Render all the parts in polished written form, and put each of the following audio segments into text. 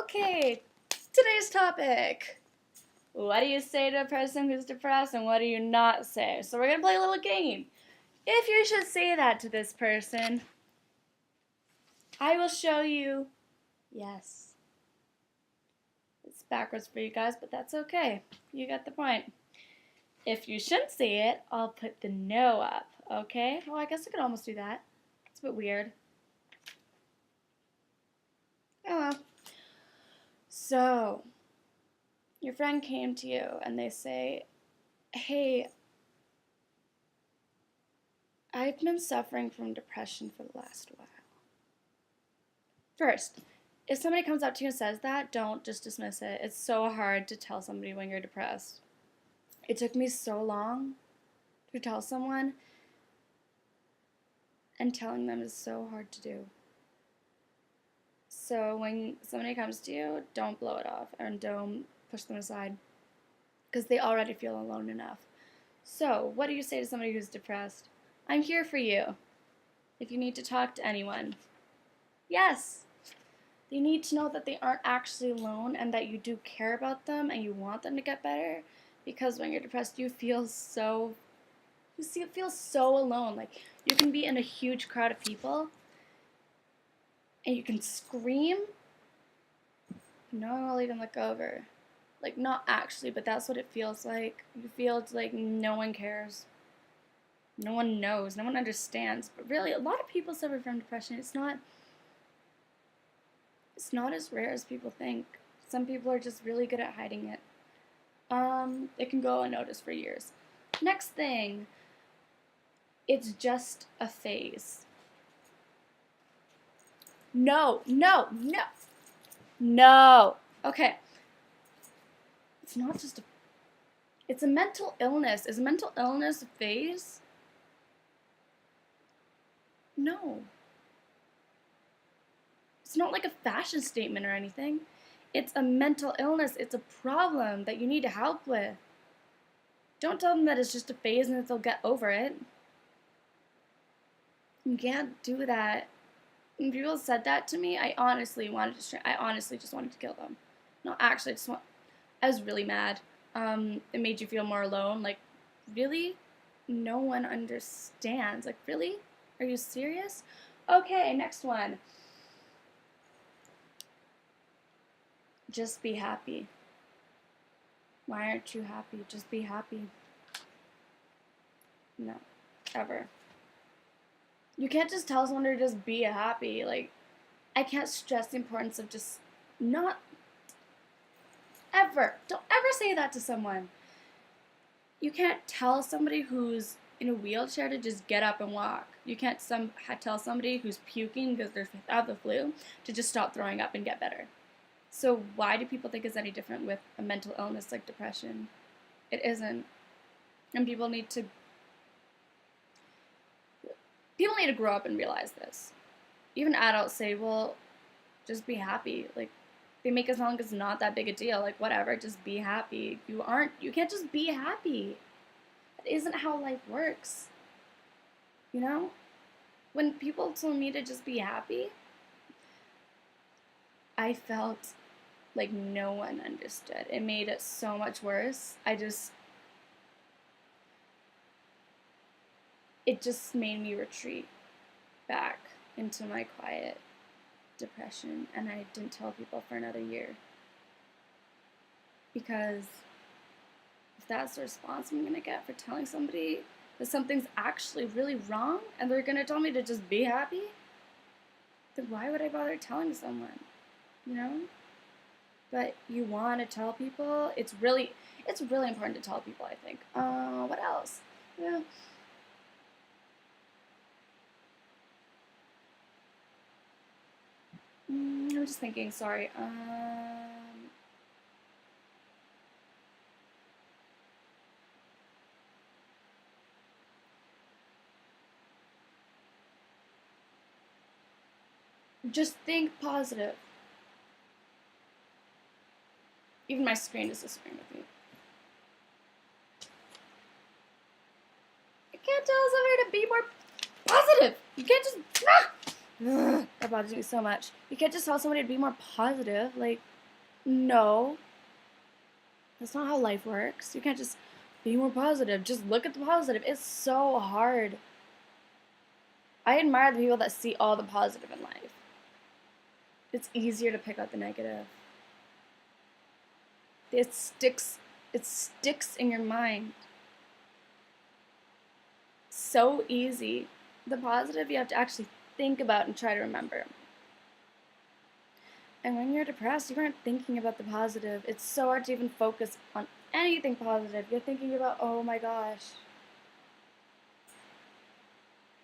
Okay, today's topic. What do you say to a person who's depressed and what do you not say? So we're going to play a little game. If you should say that to this person, I will show you yes. It's backwards for you guys, but that's okay. You get the point. If you shouldn't say it, I'll put the no up, okay? Well, I guess I could almost do that. It's a bit weird. Oh well. So, your friend came to you and they say, hey, I've been suffering from depression for the last while. First, if somebody comes up to you and says that, don't just dismiss it. It's so hard to tell somebody when you're depressed. It took me so long to tell someone, and telling them is so hard to do. So when somebody comes to you, don't blow it off and don't push them aside because they already feel alone enough. So, what do you say to somebody who's depressed? I'm here for you. If you need to talk to anyone. Yes. They need to know that they aren't actually alone and that you do care about them and you want them to get better. Because when you're depressed, you feel so alone. Like, you can be in a huge crowd of people and you can scream. No one will even look over. Like, not actually, but that's what it feels like. You feel like no one cares. No one knows. No one understands. But really, a lot of people suffer from depression. It's not as rare as people think. Some people are just really good at hiding it. It can go unnoticed for years. Next thing, it's just a phase. No. Okay. It's not just it's a mental illness. Is a mental illness a phase? No. It's not like a fashion statement or anything. It's a mental illness. It's a problem that you need help with. Don't tell them that it's just a phase and that they'll get over it. You can't do that. When people said that to me, I honestly just wanted to kill them. No, actually, I was really mad. It made you feel more alone. Like, really? No one understands. Like, really? Are you serious? Okay, next one. Just be happy. Why aren't you happy? Just be happy. No, ever. You can't just tell someone to just be happy. Like, I can't stress the importance of just not ever. Don't ever say that to someone. You can't tell somebody who's in a wheelchair to just get up and walk. You can't tell somebody who's puking because they have the flu to just stop throwing up and get better. So why do people think it's any different with a mental illness like depression? It isn't. And people need to grow up and realize this. Even adults say, well, just be happy. Like, they make it sound like it's not that big a deal. Like, whatever, just be happy. You can't just be happy. That isn't how life works. You know? When people told me to just be happy, I felt like no one understood. It made it so much worse. It just made me retreat back into my quiet depression, and I didn't tell people for another year. Because if that's the response I'm going to get for telling somebody that something's actually really wrong, and they're going to tell me to just be happy, then why would I bother telling someone? You know? But you want to tell people. It's really important to tell people, I think. What else? Yeah. I'm just thinking, sorry. Just think positive. Even my screen is disagreeing with me. I can't tell somebody to be more positive. You can't just Ugh, that bothers me so much. You can't just tell somebody to be more positive. Like, no. That's not how life works. You can't just be more positive. Just look at the positive. It's so hard. I admire the people that see all the positive in life. It's easier to pick out the negative. It sticks in your mind. So easy. The positive you have to actually think about and try to remember. And when you're depressed, you aren't thinking about the positive. It's so hard to even focus on anything positive. You're thinking about, oh my gosh,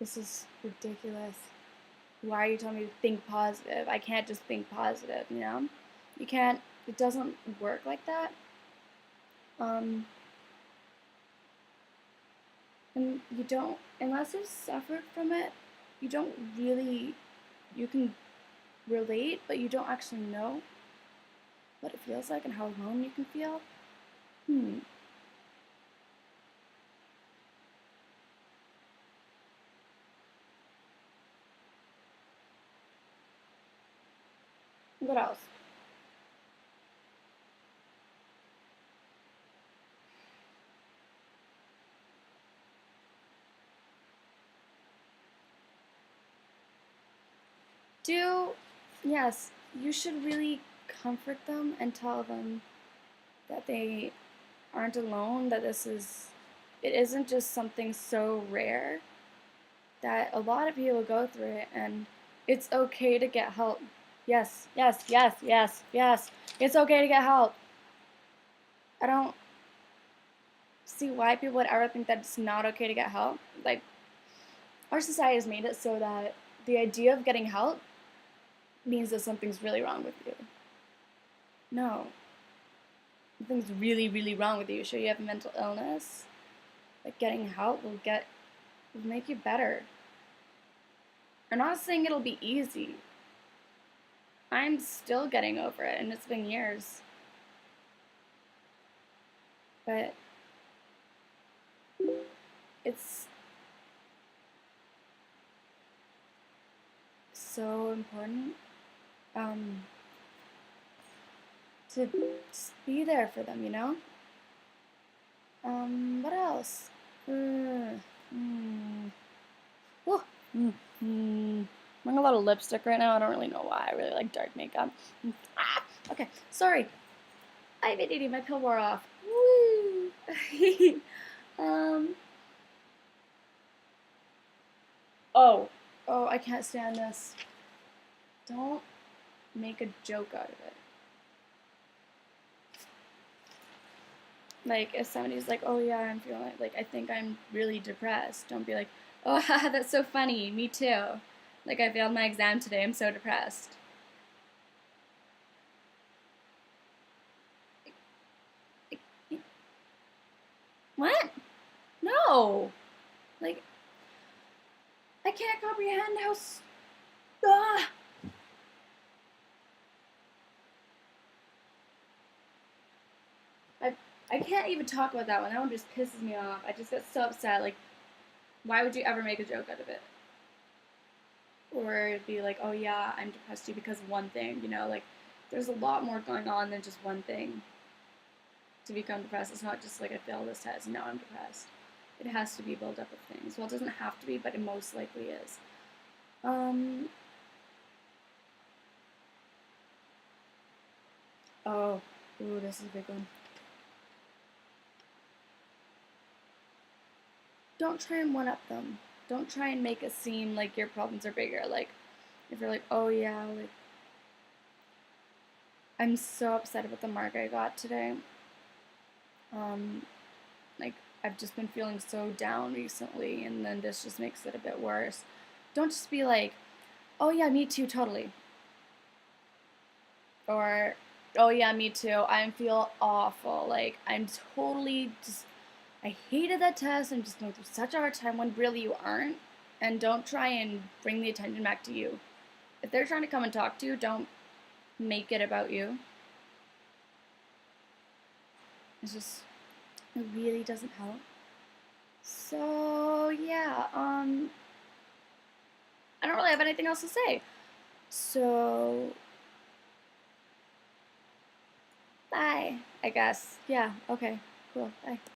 this is ridiculous. Why are you telling me to think positive? I can't just think positive, you know? You can't, it doesn't work like that. And you don't, unless you've suffered from it, you don't really, you can relate, but you don't actually know what it feels like and how alone you can feel. What else? Yes, you should really comfort them and tell them that they aren't alone, that it isn't just something so rare, that a lot of people go through it, and it's okay to get help. Yes, yes, yes, yes, yes. It's okay to get help. I don't see why people would ever think that it's not okay to get help. Like, our society has made it so that the idea of getting help means that something's really wrong with you. No. Something's really, really wrong with you. Sure, you have a mental illness. Like, getting help will make you better. I'm not saying it'll be easy. I'm still getting over it, and it's been years. But it's so important to just be there for them, you know? What else? I'm wearing a lot of lipstick right now. I don't really know why. I really like dark makeup. Okay, sorry. I've been eating. My pill wore off. Woo! Oh, I can't stand this. Don't make a joke out of it. Like, if somebody's like, oh yeah, I'm feeling like, I think I'm really depressed, don't be like, oh, haha, that's so funny, me too. Like, I failed my exam today, I'm so depressed. What? No! Like, I can't comprehend how. Ah! I can't even talk about that one. That one just pisses me off. I just get so upset. Like, why would you ever make a joke out of it? Or be like, oh yeah, I'm depressed too because of one thing, you know? Like, there's a lot more going on than just one thing to become depressed. It's not just like I failed this test, now I'm depressed. It has to be a build up of things. Well, it doesn't have to be, but it most likely is. Oh, ooh, this is a big one. Don't try and one up them. Don't try and make it seem like your problems are bigger. Like, if you're like, oh yeah, like, I'm so upset about the mark I got today. Like, I've just been feeling so down recently, and then this just makes it a bit worse. Don't just be like, oh yeah, me too, totally. Or, oh yeah, me too, I feel awful. Like, I'm totally just, I hated that test, I'm just going through such a hard time when really you aren't. And don't try and bring the attention back to you. If they're trying to come and talk to you, don't make it about you. It's just, it really doesn't help. So, yeah, I don't really have anything else to say. So, bye, I guess. Yeah, okay, cool, bye.